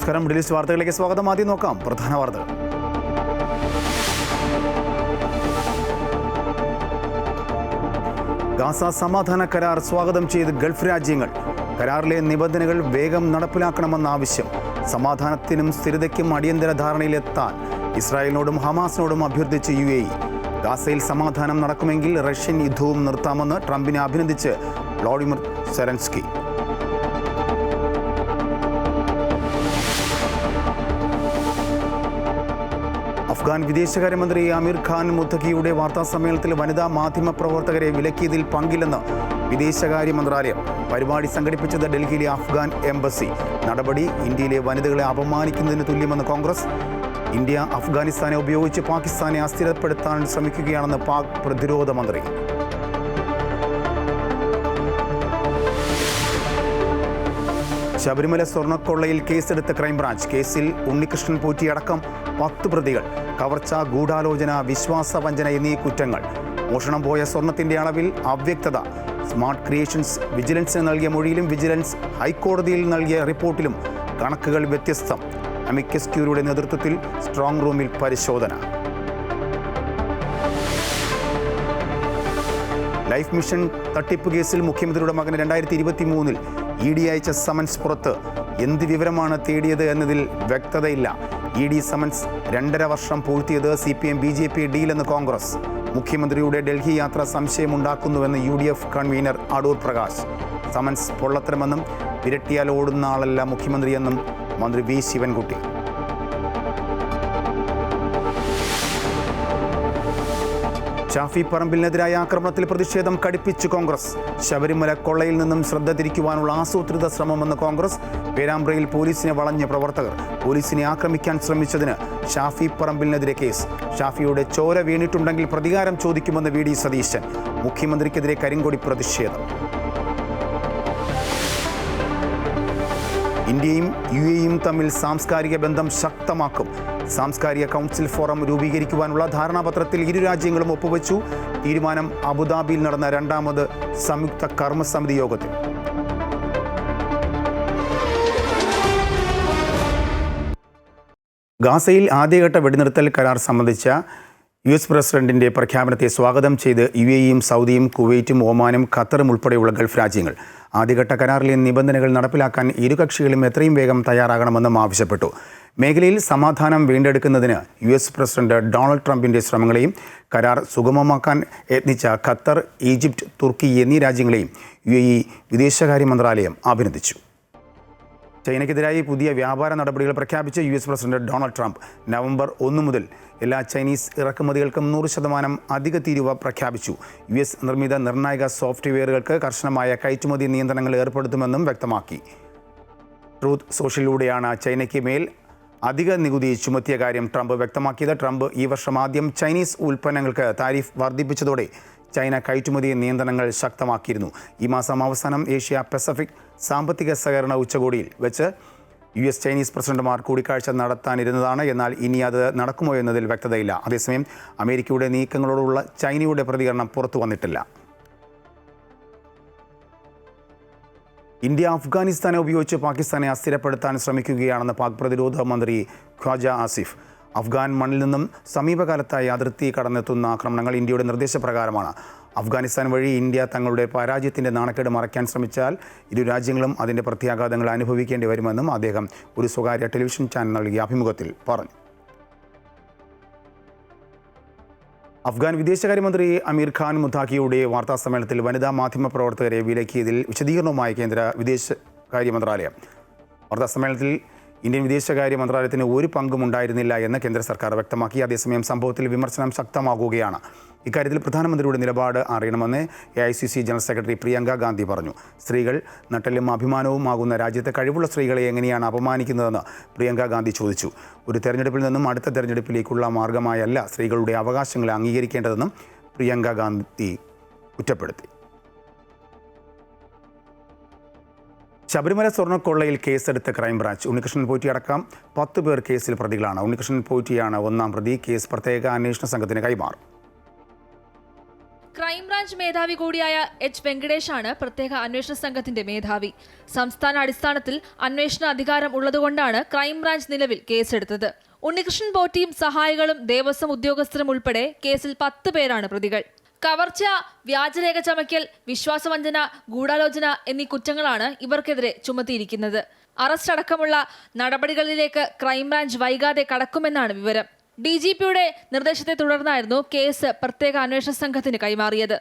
നമസ്കാരം. Middle east വാർത്തകളിലേക്ക് സ്വാഗതം. ആദ്യം നോക്കാം പ്രധാന വാർത്തകൾ. ഗാസ സമാധാന കരാർ സ്വാഗതം ചെയ്ത് ഗൾഫ് രാജ്യങ്ങൾ. കരാറിലെ നിബന്ധനകൾ വേഗം നടപ്പിലാക്കണമെന്ന ആവശ്യം. സമാധാനത്തിനും സ്ഥിരതയ്ക്കും അടിയന്തര ധാരണയിലെത്താൻ ഇസ്രായേലിനോടും ഹമാസിനോടും അഭ്യർത്ഥിച്ച് UAE. ഗാസയിൽ സമാധാനം നടക്കുമെങ്കിൽ റഷ്യൻ യുദ്ധവും നിർത്താമെന്ന് ട്രംപിനെ അഭിനന്ദിച്ച് വ്ളാഡിമിർ സെലൻസ്കി. അഫ്ഗാൻ വിദേശകാര്യമന്ത്രി അമീർ ഖാൻ മുത്തഖിയുടെ വാർത്താസമ്മേളനത്തിൽ വനിതാ മാധ്യമ പ്രവർത്തകരെ വിലക്കിയതിൽ പങ്കില്ലെന്ന് വിദേശകാര്യ മന്ത്രാലയം. പരിപാടി സംഘടിപ്പിച്ചത് ഡൽഹിയിലെ അഫ്ഗാൻ എംബസി. നടപടി ഇന്ത്യയിലെ വനിതകളെ അപമാനിക്കുന്നതിന് തുല്യമെന്ന് കോൺഗ്രസ്. ഇന്ത്യ അഫ്ഗാനിസ്ഥാനെ ഉപയോഗിച്ച് പാകിസ്ഥാനെ അസ്ഥിരപ്പെടുത്താൻ ശ്രമിക്കുകയാണെന്ന് പാക് പ്രതിരോധ മന്ത്രി. ശബരിമല സ്വർണ്ണക്കൊള്ളയിൽ കേസെടുത്ത ക്രൈംബ്രാഞ്ച്. കേസിൽ ഉണ്ണികൃഷ്ണൻ പോറ്റിയടക്കം 10 പ്രതികൾ. കവർച്ച, ഗൂഢാലോചന, വിശ്വാസവഞ്ചന എന്നീ കുറ്റങ്ങൾ. മോഷണം പോയ സ്വർണത്തിന്റെ അളവിൽ അവ്യക്തത. സ്മാർട്ട് ക്രിയേഷൻസ് വിജിലൻസിന് നൽകിയ മൊഴിയിലും വിജിലൻസ് ഹൈക്കോടതിയിൽ നൽകിയ റിപ്പോർട്ടിലും കണക്കുകൾ വ്യത്യസ്തം. അമിക്കസ് ക്യൂറിയുടെ നേതൃത്വത്തിൽ സ്ട്രോങ് റൂമിൽ പരിശോധന. ലൈഫ് മിഷൻ തട്ടിപ്പ് കേസിൽ മുഖ്യമന്ത്രിയുടെ മകന് 2023 ED അയച്ച സമൻസ് പുറത്ത്. എന്ത് വിവരമാണ് തേടിയത് എന്നതിൽ വ്യക്തതയില്ല. ED സമൻസ് 2.5 വർഷം പൂഴ്ത്തിയത് CPM BJP ഡീലെന്ന് കോൺഗ്രസ്. മുഖ്യമന്ത്രിയുടെ ഡൽഹി യാത്ര സംശയമുണ്ടാക്കുന്നുവെന്ന് UDF convener Adoor Prakash. Summons പൊള്ളത്തരമെന്നും വിരട്ടിയാൽ ഓടുന്ന ആളല്ല മുഖ്യമന്ത്രിയെന്നും മന്ത്രി V ശിവൻകുട്ടി. ഷാഫി പറമ്പിലിനെതിരായ ആക്രമണത്തിൽ പ്രതിഷേധം കടുപ്പിച്ചു കോൺഗ്രസ്. ശബരിമല കൊള്ളയിൽ നിന്നും ശ്രദ്ധ തിരിക്കുവാനുള്ള ആസൂത്രിത ശ്രമമെന്ന് കോൺഗ്രസ്. പേരാമ്പ്രയിൽ പോലീസിനെ വളഞ്ഞ പ്രവർത്തകർ. പോലീസിനെ ആക്രമിക്കാൻ ശ്രമിച്ചതിന് ഷാഫി പറമ്പിലിനെതിരെ കേസ്. ഷാഫിയുടെ ചോര വീണിട്ടുണ്ടെങ്കിൽ പ്രതികാരം ചോദിക്കുമെന്ന് VD സതീശൻ. മുഖ്യമന്ത്രിക്കെതിരെ കരിങ്കൊടി പ്രതിഷേധം. ഇന്ത്യയും UAEയും തമ്മിൽ സാംസ്കാരിക ബന്ധം ശക്തമാക്കും. സാംസ്കാരിക കൗൺസിൽ ഫോറം രൂപീകരിക്കുവാനുള്ള ധാരണാപത്രത്തിൽ ഇരു രാജ്യങ്ങളും ഒപ്പുവെച്ചു. തീരുമാനം അബുദാബിയിൽ നടന്ന 2ാമത് സംയുക്ത കർമ്മസമിതി യോഗത്തിൽ. ഗാസയിൽ ആദ്യഘട്ട വെടിനിർത്തൽ കരാർ സംബന്ധിച്ച US പ്രസിഡന്റിന്റെ പ്രഖ്യാപനത്തെ സ്വാഗതം ചെയ്ത് UAEയും സൗദിയും കുവൈറ്റും ഒമാനും ഖത്തറും ഉൾപ്പെടെയുള്ള ഗൾഫ് രാജ്യങ്ങൾ. ആദ്യഘട്ട കരാറിലെ നിബന്ധനകൾ നടപ്പിലാക്കാൻ ഇരു കക്ഷികളും എത്രയും വേഗം തയ്യാറാകണമെന്നും ആവശ്യപ്പെട്ടു. മേഖലയിൽ സമാധാനം വീണ്ടെടുക്കുന്നതിന് US പ്രസിഡന്റ് ഡൊണാൾഡ് ട്രംപിന്റെ ശ്രമങ്ങളെയും കരാർ സുഗമമാക്കാൻ യത്നിച്ച ഖത്തർ, ഈജിപ്റ്റ്, തുർക്കി എന്നീ രാജ്യങ്ങളെയും UAE വിദേശകാര്യ മന്ത്രാലയം അഭിനന്ദിച്ചു. ചൈനയ്ക്കെതിരായി പുതിയ വ്യാപാര നടപടികൾ പ്രഖ്യാപിച്ച US president Donald Trump November 1 മുതൽ എല്ലാ ചൈനീസ് ഇറക്കുമതികൾക്കും 100% അധിക തീരുവ പ്രഖ്യാപിച്ചു. US നിർമ്മിത നിർണായക സോഫ്റ്റ്വെയറുകൾക്ക് കർശനമായ കയറ്റുമതി നിയന്ത്രണങ്ങൾ ഏർപ്പെടുത്തുമെന്നും വ്യക്തമാക്കി. ട്രൂത്ത് സോഷ്യലിലൂടെയാണ് ചൈനയ്ക്ക് മേൽ അധിക നികുതി ചുമത്തിയ കാര്യം ട്രംപ് വ്യക്തമാക്കിയത്. ട്രംപ് ഈ വർഷം ആദ്യം ചൈനീസ് ഉൽപ്പന്നങ്ങൾക്ക് താരിഫ് വർദ്ധിപ്പിച്ചതോടെ ചൈന കയറ്റുമതി നിയന്ത്രണങ്ങൾ ശക്തമാക്കിയിരുന്നു. ഈ മാസം അവസാനം ഏഷ്യ പസഫിക് സാമ്പത്തിക സഹകരണ ഉച്ചകോടിയിൽ വെച്ച് US ചൈനീസ് പ്രസിഡന്റുമാർ കൂടിക്കാഴ്ച നടത്താനിരുന്നതാണ്. എന്നാൽ ഇനി അത് നടക്കുമോ എന്നതിൽ വ്യക്തതയില്ല. അതേസമയം അമേരിക്കയുടെ നീക്കങ്ങളോടുള്ള ചൈനയുടെ പ്രതികരണം പുറത്തു വന്നിട്ടില്ല. ഇന്ത്യ അഫ്ഗാനിസ്ഥാനെ ഉപയോഗിച്ച് പാകിസ്ഥാനെ അസ്ഥിരപ്പെടുത്താൻ ശ്രമിക്കുകയാണെന്ന് പാക് പ്രതിരോധ മന്ത്രി ഖ്വാജ ആസിഫ്. അഫ്ഗാൻ മണ്ണിൽ നിന്നും സമീപകാലത്തായി അതിർത്തി കടന്നെത്തുന്ന ആക്രമണങ്ങൾ ഇന്ത്യയുടെ നിർദ്ദേശപ്രകാരമാണ്. അഫ്ഗാനിസ്ഥാൻ വഴി ഇന്ത്യ തങ്ങളുടെ പരാജയത്തിൻ്റെ നാണക്കേട് മറയ്ക്കാൻ ശ്രമിച്ചാൽ ഇരു രാജ്യങ്ങളും അതിൻ്റെ പ്രത്യാഘാതങ്ങൾ അനുഭവിക്കേണ്ടി വരുമെന്നും അദ്ദേഹം ഒരു സ്വകാര്യ ടെലിവിഷൻ ചാനൽ നൽകിയ അഭിമുഖത്തിൽ പറഞ്ഞു. അഫ്ഗാൻ വിദേശകാര്യമന്ത്രി അമീർ ഖാൻ മുത്താഖിയുടെ വാർത്താസമ്മേളനത്തിൽ വനിതാ മാധ്യമ പ്രവർത്തകരെ വിലക്കിയതിൽ വിശദീകരണവുമായി കേന്ദ്ര വിദേശകാര്യ മന്ത്രാലയം. വാർത്താസമ്മേളനത്തിൽ ഇന്ത്യൻ വിദേശകാര്യ മന്ത്രാലയത്തിന് ഒരു പങ്കും ഉണ്ടായിരുന്നില്ല എന്ന് കേന്ദ്ര സർക്കാർ വ്യക്തമാക്കി. അതേസമയം സംഭവത്തിൽ വിമർശനം ശക്തമാകുകയാണ്. ഇക്കാര്യത്തിൽ പ്രധാനമന്ത്രിയുടെ നിലപാട് അറിയണമെന്ന് AICC general secretary Priyanka Gandhi പറഞ്ഞു. സ്ത്രീകൾ നട്ടെല്ലും അഭിമാനവുമാകുന്ന രാജ്യത്തെ കഴിവുള്ള സ്ത്രീകളെ എങ്ങനെയാണ് അപമാനിക്കുന്നതെന്ന് പ്രിയങ്ക ഗാന്ധി ചോദിച്ചു. ഒരു തെരഞ്ഞെടുപ്പിൽ നിന്നും അടുത്ത തെരഞ്ഞെടുപ്പിലേക്കുള്ള മാർഗമായല്ല സ്ത്രീകളുടെ അവകാശങ്ങളെ അംഗീകരിക്കേണ്ടതെന്നും പ്രിയങ്ക ഗാന്ധി കുറ്റപ്പെടുത്തി. ശബരിമല സ്വർണ്ണക്കൊള്ളയിൽ കേസെടുത്ത ക്രൈംബ്രാഞ്ച്. ഉണ്ണികൃഷ്ണൻ പോറ്റിയടക്കം 10 പേർ കേസിൽ പ്രതികളാണ്. ഉണ്ണികൃഷ്ണൻ പോറ്റിയാണ് 1ാം പ്രതി. കേസ് പ്രത്യേക അന്വേഷണ സംഘത്തിന് കൈമാറും. ക്രൈംബ്രാഞ്ച് മേധാവി കൂടിയായ എച്ച് വെങ്കടേഷാണ് പ്രത്യേക അന്വേഷണ സംഘത്തിന്റെ മേധാവി. സംസ്ഥാന അടിസ്ഥാനത്തിൽ അന്വേഷണ അധികാരം ഉള്ളതുകൊണ്ടാണ് ക്രൈംബ്രാഞ്ച് നിലവിൽ കേസെടുത്തത്. ഉണ്ണികൃഷ്ണൻ പോറ്റിയും സഹായികളും ദേവസ്വം ഉദ്യോഗസ്ഥരും ഉൾപ്പെടെ കേസിൽ 10 പേരാണ് പ്രതികൾ. കവർച്ച, വ്യാജരേഖ ചമയ്ക്കൽ, വിശ്വാസവഞ്ചന, ഗൂഢാലോചന എന്നീ കുറ്റങ്ങളാണ് ഇവർക്കെതിരെ ചുമത്തിയിരിക്കുന്നത്. അറസ്റ്റ് അടക്കമുള്ള നടപടികളിലേക്ക് ക്രൈംബ്രാഞ്ച് വൈകാതെ കടക്കുമെന്നാണ് വിവരം. DGPയുടെ നിർദ്ദേശത്തെ തുടർന്നായിരുന്നു കേസ് പ്രത്യേക അന്വേഷണ സംഘത്തിന് കൈമാറിയത്.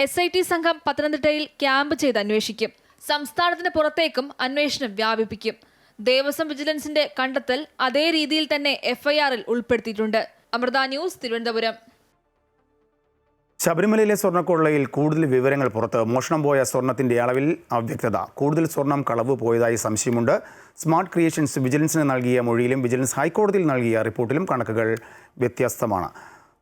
SIT സംഘം പത്തനംതിട്ടയിൽ ക്യാമ്പ് ചെയ്ത് അന്വേഷിക്കും. സംസ്ഥാനത്തിന് പുറത്തേക്കും അന്വേഷണം വ്യാപിപ്പിക്കും. ദേവസ്വം വിജിലൻസിന്റെ കണ്ടെത്തൽ അതേ രീതിയിൽ തന്നെ FIRൽ ഉൾപ്പെടുത്തിയിട്ടുണ്ട്. അമൃത ന്യൂസ്, തിരുവനന്തപുരം. ശബരിമലയിലെ സ്വർണ്ണക്കൊള്ളയിൽ കൂടുതൽ വിവരങ്ങൾ പുറത്ത്. മോഷണം പോയ സ്വർണത്തിന്റെ അളവിൽ അവ്യക്തത. കൂടുതൽ സ്വർണം കളവ് പോയതായി സംശയമുണ്ട്. സ്മാർട്ട് ക്രിയേഷൻസ് വിജിലൻസിന് നൽകിയ മൊഴിയിലും വിജിലൻസ് ഹൈക്കോടതിയിൽ നൽകിയ റിപ്പോർട്ടിലും കണക്കുകൾ വ്യത്യസ്തമാണ്.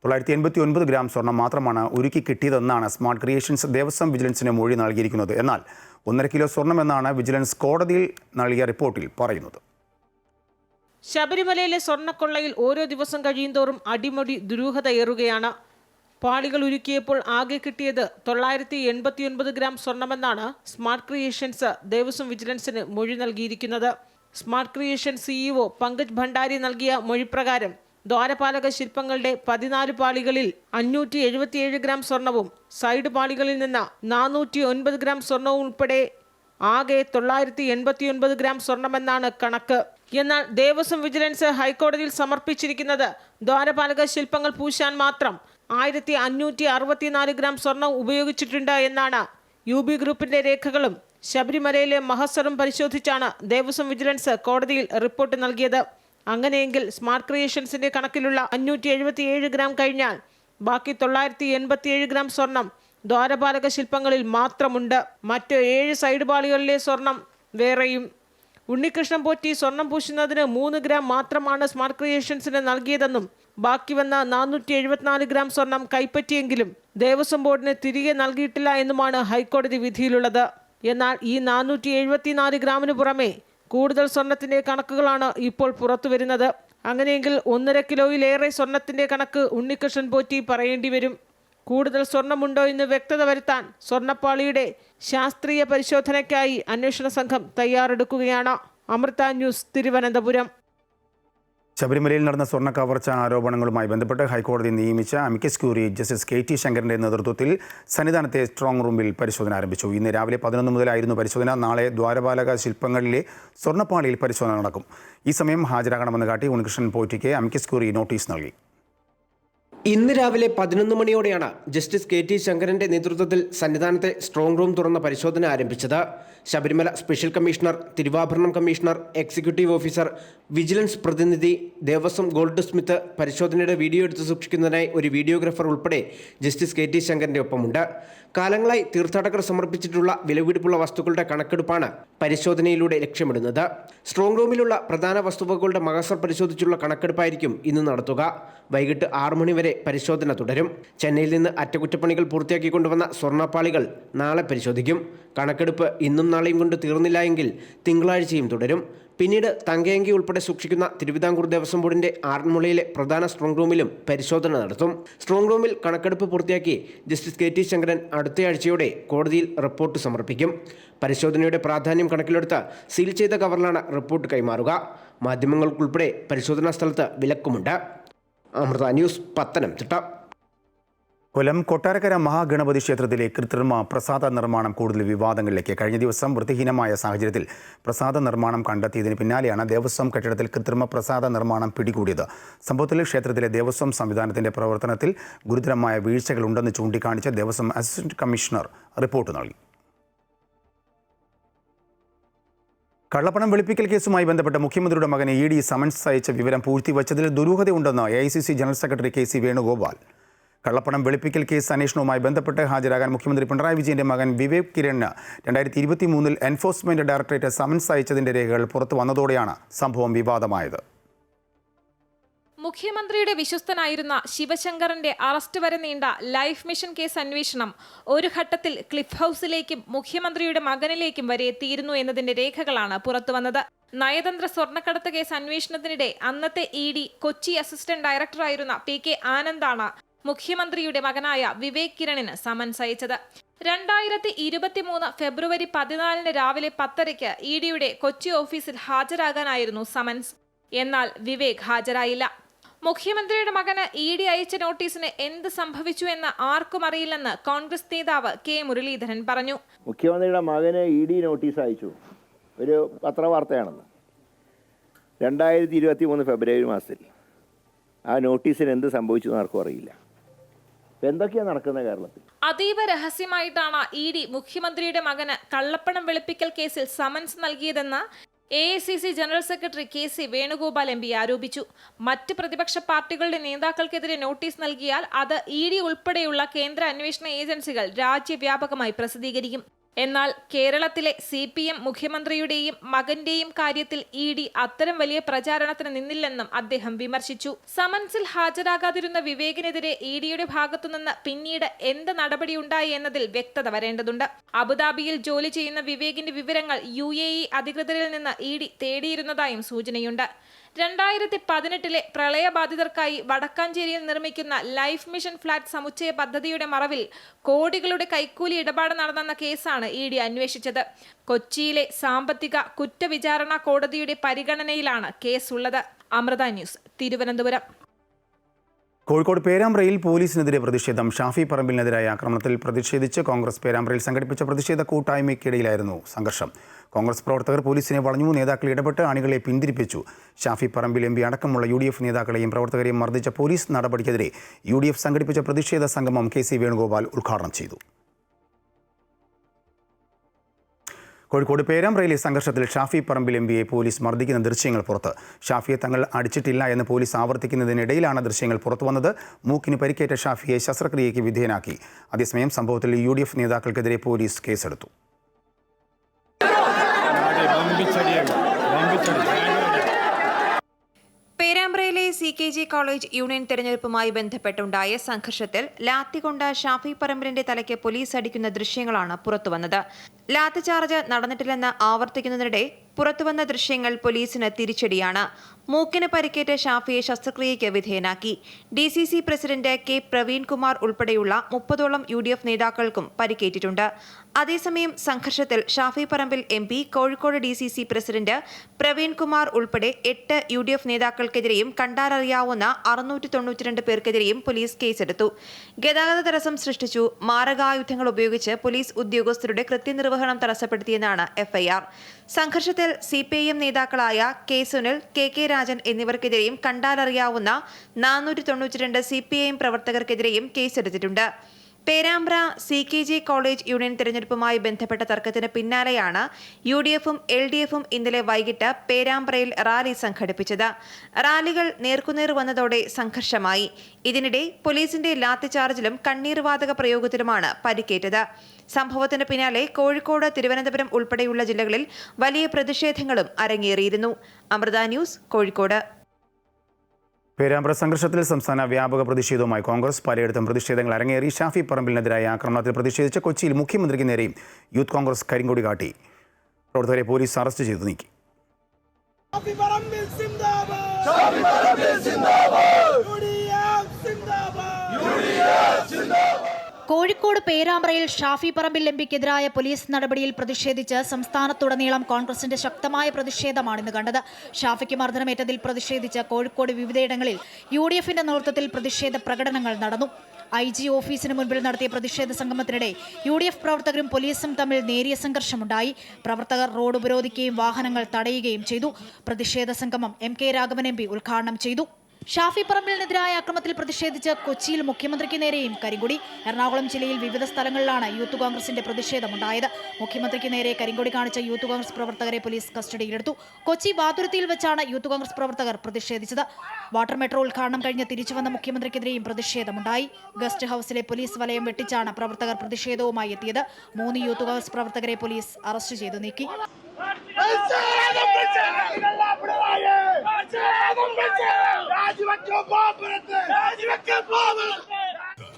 989 ഗ്രാം സ്വർണം മാത്രമാണ് ഉരുക്കി കിട്ടിയതെന്നാണ് സ്മാർട്ട് ക്രിയേഷൻസ് ദേവസ്വം വിജിലൻസിന് മൊഴി നൽകിയിരിക്കുന്നത്. എന്നാൽ 1.5 കിലോ സ്വർണമെന്നാണ് വിജിലൻസ് കോടതിയിൽ നൽകിയ റിപ്പോർട്ടിൽ പറയുന്നത്. ശബരിമലയിലെ സ്വർണ്ണക്കൊള്ളയിൽ ഓരോ ദിവസം കഴിയുന്തോറും അടിമുടി ദുരൂഹതയേറുകയാണ്. പാളികൾ ഉരുക്കിയപ്പോൾ ആകെ കിട്ടിയത് 989 ഗ്രാം സ്വർണമെന്നാണ് സ്മാർട്ട് ക്രിയേഷൻസ് ദേവസ്വം വിജിലൻസിന് മൊഴി നൽകിയിരിക്കുന്നത്. Smart creation CEO Pankaj Bhandari നൽകിയ മൊഴിപ്രകാരം ദ്വാരപാലക ശില്പങ്ങളുടെ 14 പാളികളിൽ 577 ഗ്രാം സ്വർണവും സൈഡ് പാളികളിൽ നിന്ന് 409 ഗ്രാം സ്വർണവും ഉൾപ്പെടെ ആകെ 989 ഗ്രാം സ്വർണമെന്നാണ് കണക്ക്. എന്നാൽ ദേവസ്വം വിജിലൻസ് ഹൈക്കോടതിയിൽ സമർപ്പിച്ചിരിക്കുന്നത് ദ്വാരപാലക ശില്പങ്ങൾ പൂശാൻ മാത്രം 1564 ഗ്രാം സ്വർണം ഉപയോഗിച്ചിട്ടുണ്ട് എന്നാണ്. UB ഗ്രൂപ്പിന്റെ രേഖകളും ശബരിമലയിലെ മഹസറും പരിശോധിച്ചാണ് ദേവസ്വം വിജിലൻസ് കോടതിയിൽ റിപ്പോർട്ട് നൽകിയത്. അങ്ങനെയെങ്കിൽ സ്മാർട്ട് ക്രിയേഷൻസിന്റെ കണക്കിലുള്ള 577 ഗ്രാം കഴിഞ്ഞാൽ ബാക്കി 987 ഗ്രാം സ്വർണം ദ്വാരപാലക ശില്പങ്ങളിൽ മാത്രമുണ്ട്. മറ്റ് 7 സൈഡ് പാളികളിലെ സ്വർണം വേറെയും. ഉണ്ണികൃഷ്ണൻ പോറ്റി സ്വർണം പൂശുന്നതിന് 3 ഗ്രാം മാത്രമാണ് സ്മാർട്ട് ക്രിയേഷൻസിന് നൽകിയതെന്നും ബാക്കി വന്ന 474 ഗ്രാം സ്വർണം കൈപ്പറ്റിയെങ്കിലും ദേവസ്വം ബോർഡിന് തിരികെ നൽകിയിട്ടില്ല എന്നുമാണ് ഹൈക്കോടതി വിധിയിലുള്ളത്. എന്നാൽ ഈ 474 ഗ്രാമിന് പുറമെ കൂടുതൽ സ്വർണത്തിന്റെ കണക്കുകളാണ് ഇപ്പോൾ പുറത്തുവരുന്നത്. അങ്ങനെയെങ്കിൽ 1.5 കിലോയിലേറെ സ്വർണത്തിന്റെ കണക്ക് ഉണ്ണികൃഷ്ണൻ പോറ്റി പറയേണ്ടി വരും. കൂടുതൽ സ്വർണമുണ്ടോ എന്ന് വ്യക്തത വരുത്താൻ സ്വർണ്ണപ്പാളിയുടെ ശാസ്ത്രീയ പരിശോധനയ്ക്കായി അന്വേഷണ സംഘം തയ്യാറെടുക്കുകയാണ്. അമൃത ന്യൂസ്, തിരുവനന്തപുരം. ശബരിമലയിൽ നടന്ന സ്വർണ്ണ കവർച്ച ആരോപണങ്ങളുമായി ബന്ധപ്പെട്ട് ഹൈക്കോടതി നിയമിച്ച അമിക്കസ് ക്യൂറി ജസ്റ്റിസ് KT ശങ്കരന്റെ നേതൃത്വത്തിൽ സന്നിധാനത്തെ സ്ട്രോങ് റൂമിൽ പരിശോധന ആരംഭിച്ചു. ഇന്ന് രാവിലെ 11 മുതലായിരുന്നു പരിശോധന. നാളെ ദ്വാരപാലക ശില്പങ്ങളിലെ സ്വർണ്ണപ്പാളിയിൽ പരിശോധന നടക്കും. ഈ സമയം ഹാജരാകണമെന്ന് കാട്ടി ഉണ്ണികൃഷ്ണൻ പോറ്റിക്ക് അമിക്കസ് ക്യൂറി നോട്ടീസ് നൽകി. ഇന്ന് രാവിലെ 11 മണിയോടെയാണ് ജസ്റ്റിസ് KT ശങ്കരന്റെ നേതൃത്വത്തിൽ സന്നിധാനത്തെ സ്ട്രോങ് റൂം തുറന്ന പരിശോധന ആരംഭിച്ചത്. Sabarimala special commissioner, Thiruvabharanam commissioner, executive officer, vigilance പ്രതിനിധി, ദേവസ്വം ഗോൾഡ് സ്മിത്ത്, പരിശോധനയുടെ വീഡിയോ എടുത്ത് സൂക്ഷിക്കുന്നതിനായി ഒരു വീഡിയോഗ്രാഫർ ഉൾപ്പെടെ ജസ്റ്റിസ് KT ശങ്കരന്റെ ഒപ്പമുണ്ട്. കാലങ്ങളായി തീർത്ഥാടകർ സമർപ്പിച്ചിട്ടുള്ള വിലപിടിപ്പുള്ള വസ്തുക്കളുടെ കണക്കെടുപ്പാണ് പരിശോധനയിലൂടെ ലക്ഷ്യമിടുന്നത്. സ്ട്രോങ് റൂമിലുള്ള പ്രധാന വസ്തുവകകളുടെ മഹസർ പരിശോധിച്ചുള്ള കണക്കെടുപ്പായിരിക്കും ഇന്ന് നടത്തുക. വൈകിട്ട് 6 മണി വരെ പരിശോധന തുടരും. ചെന്നൈയിൽ നിന്ന് അറ്റകുറ്റപ്പണികൾ പൂർത്തിയാക്കി കൊണ്ടുവന്ന സ്വർണ്ണപ്പാളികൾ നാളെ പരിശോധിക്കും. കണക്കെടുപ്പ് ഇന്നും നാളെയും കൊണ്ട് തീർന്നില്ല എങ്കിൽ തിങ്കളാഴ്ചയും തുടരും. പിന്നീട് തങ്കയങ്കി ഉൾപ്പെടെ സൂക്ഷിക്കുന്ന തിരുവിതാംകൂർ ദേവസ്വം ബോർഡിന്റെ ആറന്മുളയിലെ പ്രധാന സ്ട്രോങ് റൂമിലും പരിശോധന നടത്തും. സ്ട്രോങ് റൂമിൽ കണക്കെടുപ്പ് പൂർത്തിയാക്കി ജസ്റ്റിസ് KT ശങ്കരൻ അടുത്തയാഴ്ചയോടെ കോടതിയിൽ റിപ്പോർട്ട് സമർപ്പിക്കും. പരിശോധനയുടെ പ്രാധാന്യം കണക്കിലെടുത്ത് സീൽ ചെയ്ത കവറിലാണ് റിപ്പോർട്ട് കൈമാറുക. മാധ്യമങ്ങൾക്കുൾപ്പെടെ പരിശോധനാ സ്ഥലത്ത് വിലക്കുമുണ്ട്. അമൃത ന്യൂസ്, പത്തനംതിട്ട. കൊല്ലം കൊട്ടാരക്കര മഹാഗണപതി ക്ഷേത്രത്തിലെ കൃത്രിമ പ്രസാദ നിർമ്മാണം കൂടുതൽ വിവാദങ്ങളിലേക്ക്. കഴിഞ്ഞ ദിവസം വൃത്തിഹീനമായ സാഹചര്യത്തിൽ പ്രസാദ നിർമ്മാണം കണ്ടെത്തിയതിന് പിന്നാലെയാണ് ദേവസ്വം കെട്ടിടത്തിൽ കൃത്രിമ പ്രസാദ നിർമ്മാണം പിടികൂടിയത്. സംഭവത്തിൽ ക്ഷേത്രത്തിലെ ദേവസ്വം സംവിധാനത്തിന്റെ പ്രവർത്തനത്തിൽ ഗുരുതരമായ വീഴ്ചകളുണ്ടെന്ന് ചൂണ്ടിക്കാണിച്ച് ദേവസ്വം അസിസ്റ്റന്റ് കമ്മീഷണർ റിപ്പോർട്ട് നൽകി. കള്ളപ്പണം വെളുപ്പിക്കൽ കേസുമായി ബന്ധപ്പെട്ട് മുഖ്യമന്ത്രിയുടെ മകന് ED സമൻസ് അയച്ച വിവരം പൂഴ്ത്തിവച്ചതിൽ ദുരൂഹതയുണ്ടെന്ന് AICC general secretary KC Venugopal. കള്ളപ്പണം വെളുപ്പിക്കൽ കേസ് അന്വേഷണവുമായി ബന്ധപ്പെട്ട് ഹാജരാകാൻ മുഖ്യമന്ത്രി പിണറായി വിജയന്റെ മകൻ വിവേക് കിരണിന് 2023 എൻഫോഴ്സ്മെന്റ് ഡയറക്ടറേറ്റ് സമൻസ് അയച്ചതിന്റെ രേഖകൾ പുറത്തു വന്നതോടെയാണ് സംഭവം വിവാദമായത്. മുഖ്യമന്ത്രിയുടെ വിശ്വസ്തനായിരുന്ന ശിവശങ്കറിന്റെ അറസ്റ്റ് വരെ നീണ്ട ലൈഫ് മിഷൻ കേസ് അന്വേഷണം ഒരു ഘട്ടത്തിൽ ക്ലിഫ് ഹൗസിലേക്കും മുഖ്യമന്ത്രിയുടെ മകനിലേക്കും വരെ എത്തിയിരുന്നു എന്നതിന്റെ രേഖകളാണ് പുറത്തുവന്നത്. നയതന്ത്ര സ്വർണ്ണക്കടത്ത് കേസ് അന്വേഷണത്തിനിടെ അന്നത്തെ ED കൊച്ചി അസിസ്റ്റന്റ് ഡയറക്ടറായിരുന്ന PK ആനന്ദാണ് മുഖ്യമന്ത്രിയുടെ മകനായ വിവേക് കിരണിന് സമൻസ് അയച്ചത്. 2023 ഫെബ്രുവരി 14 രാവിലെ 10:30 ഇഡിയുടെ കൊച്ചി ഓഫീസിൽ ഹാജരാകാനായിരുന്നു സമൻസ്. എന്നാൽ വിവേക് ഹാജരായില്ല. മുഖ്യമന്ത്രിയുടെ മകന് ഇഡി അയച്ച നോട്ടീസിന് എന്ത് സംഭവിച്ചു എന്ന് ആർക്കും അറിയില്ലെന്ന് കോൺഗ്രസ് നേതാവ് കെ മുരളീധരൻ പറഞ്ഞു. മുഖ്യമന്ത്രിയുടെ മകന് ഇഡി നോട്ടീസ് അയച്ചു, ഒരു പത്രവാർത്തയാണെന്ന്. 2023 ഫെബ്രുവരി മാസത്തിൽ ആ നോട്ടീസിന് എന്ത് സംഭവിച്ചു എന്ന് ആർക്കും അറിയില്ല. എന്തൊക്കെയാണ് നടക്കുന്നത് കേരളത്തിൽ? അതീവ രഹസ്യമായിട്ടാണ് ഇഡി മുഖ്യമന്ത്രിയുടെ മകന് കള്ളപ്പണം വെളുപ്പിക്കൽ കേസിൽ സമൻസ് നൽകിയതെന്ന് AICC general secretary KC Venugopal MP ആരോപിച്ചു. മറ്റ് പ്രതിപക്ഷ പാർട്ടികളുടെ നേതാക്കൾക്കെതിരെ നോട്ടീസ് നൽകിയാൽ അത് ഇഡി ഉൾപ്പെടെയുള്ള കേന്ദ്ര അന്വേഷണ ഏജൻസികൾ രാജ്യവ്യാപകമായി പ്രസിദ്ധീകരിക്കും. എന്നാൽ കേരളത്തിലെ CPM മുഖ്യമന്ത്രിയുടെയും മകന്റെയും കാര്യത്തിൽ ഇഡി അത്തരം വലിയ പ്രചാരണത്തിന് നിന്നില്ലെന്നും അദ്ദേഹം വിമർശിച്ചു. സമൻസിൽ ഹാജരാകാതിരുന്ന വിവേകിനെതിരെ ഇഡിയുടെ ഭാഗത്തുനിന്ന് പിന്നീട് എന്ത് നടപടിയുണ്ടായി എന്നതിൽ വ്യക്തത വരേണ്ടതുണ്ട്. അബുദാബിയിൽ ജോലി ചെയ്യുന്ന വിവേകിന്റെ വിവരങ്ങൾ UAE അധികൃതരിൽ നിന്ന് ഇഡി തേടിയിരുന്നതായും സൂചനയുണ്ട്. 2018 പ്രളയബാധിതർക്കായി വടക്കാഞ്ചേരിയിൽ നിർമ്മിക്കുന്ന ലൈഫ് മിഷൻ ഫ്ളാറ്റ് സമുച്ചയ പദ്ധതിയുടെ മറവിൽ കോടികളുടെ കൈക്കൂലി ഇടപാട് നടന്നെന്ന കേസാണ് ഇഡി അന്വേഷിച്ചത്. കൊച്ചിയിലെ സാമ്പത്തിക കുറ്റവിചാരണ കോടതിയുടെ പരിഗണനയിലാണ് കേസുള്ളത്. അമൃത ന്യൂസ്, തിരുവനന്തപുരം. കോഴിക്കോട് പേരാമ്പ്രയിൽ പോലീസിനെതിരെ പ്രതിഷേധം. ഷാഫി പറമ്പിലിനെതിരായ ആക്രമണത്തിൽ പ്രതിഷേധിച്ച് കോൺഗ്രസ് പേരാമ്പ്രയിൽ സംഘടിപ്പിച്ച പ്രതിഷേധ കൂട്ടായ്മയ്ക്കിടയിലായിരുന്നു സംഘർഷം. കോൺഗ്രസ് പ്രവർത്തകർ പോലീസിനെ വളഞ്ഞു. നേതാക്കൾ ഇടപെട്ട് അണികളെ പിന്തിരിപ്പിച്ചു. ഷാഫി പറമ്പിൽ MP അടക്കമുള്ള UDF നേതാക്കളെയും പ്രവർത്തകരെയും മർദ്ദിച്ച പോലീസ് നടപടിക്കെതിരെ UDF സംഘടിപ്പിച്ച പ്രതിഷേധ സംഗമം KC വേണുഗോപാൽ ഉദ്ഘാടനം ചെയ്തു. കോഴിക്കോട് പേരാമ്പ്രയിലെ സംഘർഷത്തിൽ ഷാഫി പറമ്പിൽ MPയെ പോലീസ് മർദ്ദിക്കുന്ന ദൃശ്യങ്ങൾ പുറത്ത്. ഷാഫിയെ തങ്ങൾ അടിച്ചിട്ടില്ല എന്ന് പോലീസ് ആവർത്തിക്കുന്നതിനിടയിലാണ് ദൃശ്യങ്ങൾ പുറത്തു വന്നത്. മൂക്കിന് പരിക്കേറ്റ ഷാഫിയെ ശസ്ത്രക്രിയയ്ക്ക് വിധേയനാക്കി. അതേസമയം സംഭവത്തിൽ UDF നേതാക്കൾക്കെതിരെ പോലീസ് കേസെടുത്തു. പേരാമ്പ്രയിലെ CKG കോളേജ് യൂണിയൻ തെരഞ്ഞെടുപ്പുമായി ബന്ധപ്പെട്ടുണ്ടായ സംഘർഷത്തിൽ ലാത്തികൊണ്ട് ഷാഫി പറമ്പിലിന്റെ തലയ്ക്ക് പോലീസ് അടിക്കുന്ന ദൃശ്യങ്ങളാണ് പുറത്തുവന്നത്. ലാത്തി ചാർജ് നടന്നിട്ടില്ലെന്ന് ആവർത്തിക്കുന്നതിനിടെ പുറത്തുവന്ന ദൃശ്യങ്ങൾ പോലീസിന് തിരിച്ചടിയാണ്. മൂക്കിന് പരിക്കേറ്റ ഷാഫിയെ ശസ്ത്രക്രിയയ്ക്ക് വിധേയനാക്കി. DCC പ്രസിഡന്റ് K പ്രവീൺകുമാർ ഉൾപ്പെടെയുള്ള 30ഓളം UDF നേതാക്കൾക്കും പരിക്കേറ്റിട്ടുണ്ട്. അതേസമയം സംഘർഷത്തിൽ Shafi Parambil MP, Kozhikode DCC president Praveenkumar ഉൾപ്പെടെ 8 UDF നേതാക്കൾക്കെതിരെയും കണ്ടാലറിയാവുന്ന 692 പേർക്കെതിരെയും പോലീസ് കേസെടുത്തു. ഗതാഗത തടസ്സം സൃഷ്ടിച്ചു, മാരകായുധങ്ങൾ ഉപയോഗിച്ച് പോലീസ് ഉദ്യോഗസ്ഥരുടെ കൃത്യനിർവഹണം തടസ്സപ്പെടുത്തിയെന്നാണ് FIR. സംഘർഷത്തിൽ CPIM നേതാക്കളായ K Sunil, KK Rajan എന്നിവർക്കെതിരെയും കണ്ടാലറിയാവുന്ന 492 CPIM പ്രവർത്തകർക്കെതിരെയും കേസെടുത്തിട്ടുണ്ട്. പേരാമ്പ്ര CKG കോളേജ് യൂണിയൻ തെരഞ്ഞെടുപ്പുമായി ബന്ധപ്പെട്ട തർക്കത്തിന് പിന്നാലെയാണ് UDFും LDFും ഇന്നലെ വൈകിട്ട് പേരാമ്പ്രയിൽ റാലി സംഘടിപ്പിച്ചത്. റാലികൾ നേർക്കുനേർ വന്നതോടെ സംഘർഷമായി. ഇതിനിടെ പോലീസിന്റെ ലാത്തിചാർജിലും കണ്ണീർവാതക പ്രയോഗത്തിലുമാണ് പരിക്കേറ്റത്. സംഭവത്തിന് പിന്നാലെ കോഴിക്കോട്, തിരുവനന്തപുരം ഉൾപ്പെടെയുള്ള ജില്ലകളിൽ വലിയ പ്രതിഷേധങ്ങളും അരങ്ങേറിയിരുന്നു. അമൃത ന്യൂസ്, കോഴിക്കോട്. പേരാമ്പ്ര സംഘർഷത്തിൽ സംസ്ഥാന വ്യാപക പ്രതിഷേധവുമായി കോൺഗ്രസ്. പലയിടത്തും പ്രതിഷേധങ്ങൾ അരങ്ങേറി. ഷാഫി പറമ്പിലിനെതിരായ ആക്രമണത്തിൽ പ്രതിഷേധിച്ച് കൊച്ചിയിൽ മുഖ്യമന്ത്രിക്ക് നേരെയും യൂത്ത് കോൺഗ്രസ് കരിങ്കൊടി കാട്ടി. പ്രവർത്തകരെ പോലീസ് അറസ്റ്റ് ചെയ്തു നീക്കി. കോഴിക്കോട് പേരാമ്പ്രയിൽ ഷാഫി പറമ്പിൽ MPക്കെതിരായ പോലീസ് നടപടിയിൽ പ്രതിഷേധിച്ച് സംസ്ഥാനത്തുടനീളം കോൺഗ്രസിന്റെ ശക്തമായ പ്രതിഷേധമാണ് ഇന്ന് കണ്ടത്. ഷാഫിക്ക് മർദ്ദനമേറ്റതിൽ പ്രതിഷേധിച്ച് കോഴിക്കോട് വിവിധയിടങ്ങളിൽ UDFന്റെ നേതൃത്വത്തിൽ പ്രതിഷേധ പ്രകടനങ്ങൾ നടന്നു. IG ഓഫീസിന് മുൻപിൽ നടത്തിയ പ്രതിഷേധ സംഗമത്തിനിടെ UDF പ്രവർത്തകരും പോലീസും തമ്മിൽ നേരിയ സംഘർഷമുണ്ടായി. പ്രവർത്തകർ റോഡ് ഉപരോധിക്കുകയും വാഹനങ്ങൾ തടയുകയും ചെയ്തു. പ്രതിഷേധ സംഗമം MK രാഘവൻ MP ഉദ്ഘാടനം ചെയ്തു. ഷാഫി പറമ്പിലിനെതിരായ ആക്രമണത്തിൽ പ്രതിഷേധിച്ച് കൊച്ചിയിൽ മുഖ്യമന്ത്രിക്ക് നേരെയും കരിങ്കൊടി. എറണാകുളം ജില്ലയിൽ വിവിധ സ്ഥലങ്ങളിലാണ് യൂത്ത് കോൺഗ്രസിന്റെ പ്രതിഷേധമുണ്ടായത്. മുഖ്യമന്ത്രിക്ക് നേരെ കരിങ്കൊടി കാണിച്ച യൂത്ത് കോൺഗ്രസ് പ്രവർത്തകരെ പോലീസ് കസ്റ്റഡിയിലെടുത്തു. കൊച്ചി വാതുരുത്തിയിൽ വെച്ചാണ് യൂത്ത് കോൺഗ്രസ് പ്രവർത്തകർ പ്രതിഷേധിച്ചത്. വാട്ടർ മെട്രോ ഉദ്ഘാടനം കഴിഞ്ഞ് തിരിച്ചുവന്ന മുഖ്യമന്ത്രിക്കെതിരെയും പ്രതിഷേധമുണ്ടായി. ഗസ്റ്റ് ഹൌസിലെ പോലീസ് വലയം വെട്ടിച്ചാണ് പ്രവർത്തകർ പ്രതിഷേധവുമായി എത്തിയത്. 3 യൂത്ത് കോൺഗ്രസ് പ്രവർത്തകരെ പോലീസ് അറസ്റ്റ് ചെയ്തു നീക്കി. രാജിവെക്കോ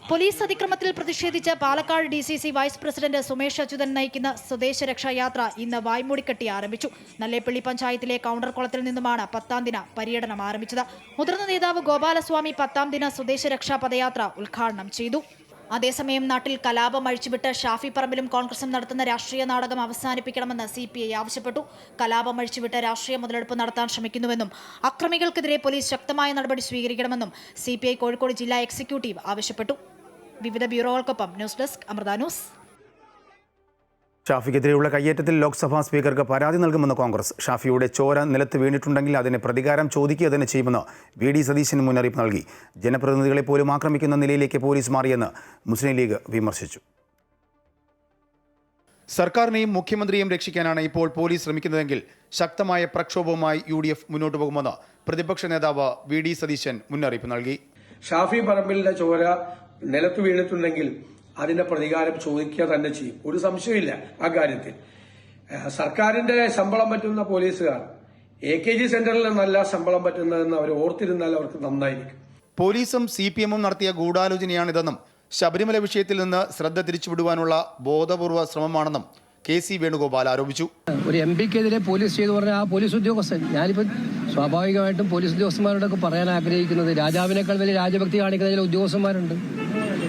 പോലീസ് അതിക്രമത്തിൽ പ്രതിഷേധിച്ച് Palakkad DCC vice president Sumesh Achuthan നയിക്കുന്ന സ്വദേശ രക്ഷാ യാത്ര ഇന്ന് വായ്മൂടിക്കെട്ടി ആരംഭിച്ചു. നല്ലേപ്പള്ളി പഞ്ചായത്തിലെ കൗണ്ടർകുളത്തിൽ നിന്നുമാണ് 10ാം ദിന പര്യടനം ആരംഭിച്ചത്. മുതിർന്ന നേതാവ് ഗോപാലസ്വാമി 10ാം ദിന സ്വദേശ രക്ഷാ പദയാത്ര ഉദ്ഘാടനം ചെയ്തു. അതേസമയം നാട്ടിൽ കലാപം അഴിച്ചുവിട്ട് ഷാഫി പറമ്പിലും കോൺഗ്രസും നടത്തുന്ന രാഷ്ട്രീയ നാടകം അവസാനിപ്പിക്കണമെന്ന് CPI ആവശ്യപ്പെട്ടു. കലാപം അഴിച്ചുവിട്ട് രാഷ്ട്രീയ മുതലെടുപ്പ് നടത്താൻ ശ്രമിക്കുന്നുവെന്നും അക്രമികൾക്കെതിരെ പോലീസ് ശക്തമായ നടപടി സ്വീകരിക്കണമെന്നും CPI കോഴിക്കോട് ജില്ലാ എക്സിക്യൂട്ടീവ് ആവശ്യപ്പെട്ടു. വിവിധ ബ്യൂറോകൾക്കൊപ്പം ന്യൂസ് ഡെസ്ക് അമൃത ന്യൂസ്. ഷാഫിക്കെതിരെയുള്ള കയ്യേറ്റത്തിൽ ലോക്സഭാ സ്പീക്കർക്ക് പരാതി നൽകുമെന്ന് കോൺഗ്രസ്. ഷാഫിയുടെ ചോര നിലത്ത് വീണിട്ടുണ്ടെങ്കിൽ അതിന് പ്രതികാരം ചോദിക്കുക തന്നെ ചെയ്യുമെന്ന് VD സതീശൻ മുന്നറിയിപ്പ് നൽകി. ജനപ്രതിനിധികളെ പോലും ആക്രമിക്കുന്ന നിലയിലേക്ക് പോലീസ് മാറിയെന്ന് മുസ്ലിം ലീഗ് വിമർശിച്ചു. സർക്കാരിനെയും മുഖ്യമന്ത്രിയെയും രക്ഷിക്കാനാണ് ഇപ്പോൾ പോലീസ് ശ്രമിക്കുന്നതെങ്കിൽ ശക്തമായ പ്രക്ഷോഭവുമായി UDF മുന്നോട്ട് പോകുമെന്ന് പ്രതിപക്ഷ നേതാവ് VD സതീശൻ മുന്നറിയിപ്പ് നൽകി. ഷാഫി പറമ്പിലിന്റെ ചോര നിലത്ത് വീണിട്ടുണ്ടെങ്കിൽ അതിന്റെ പ്രതികാരം ചോദിക്കുക തന്നെ ചെയ്യും. ഒരു സംശയമില്ല ആ കാര്യത്തിൽ. സർക്കാരിന്റെ ശമ്പളം പറ്റുന്ന പോലീസുകാർ AKG സെന്ററിൽ നിന്നല്ല ശമ്പളം പറ്റുന്നതെന്ന് അവർ ഓർത്തിരുന്നാൽ അവർക്ക് നന്നായിരിക്കും. പോലീസും CPM നടത്തിയ ഗൂഢാലോചനയാണിതെന്നും ശബരിമല വിഷയത്തിൽ നിന്ന് ശ്രദ്ധ തിരിച്ചുവിടുവാനുള്ള ബോധപൂർവ്വ ശ്രമമാണെന്നും KC വേണുഗോപാൽ ആരോപിച്ചു. ഒരു MPക്കെതിരെ പോലീസ് ചെയ്തു പറഞ്ഞാൽ ആ പോലീസ് ഉദ്യോഗസ്ഥൻ, ഞാനിപ്പോൾ സ്വാഭാവികമായിട്ടും പോലീസ് ഉദ്യോഗസ്ഥന്മാരോടൊക്കെ പറയാൻ ആഗ്രഹിക്കുന്നത്, രാജാവിനേക്കാൾ വലിയ രാജഭക്തി കാണിക്കുന്ന ചില ഉദ്യോഗസ്ഥന്മാരുണ്ട്.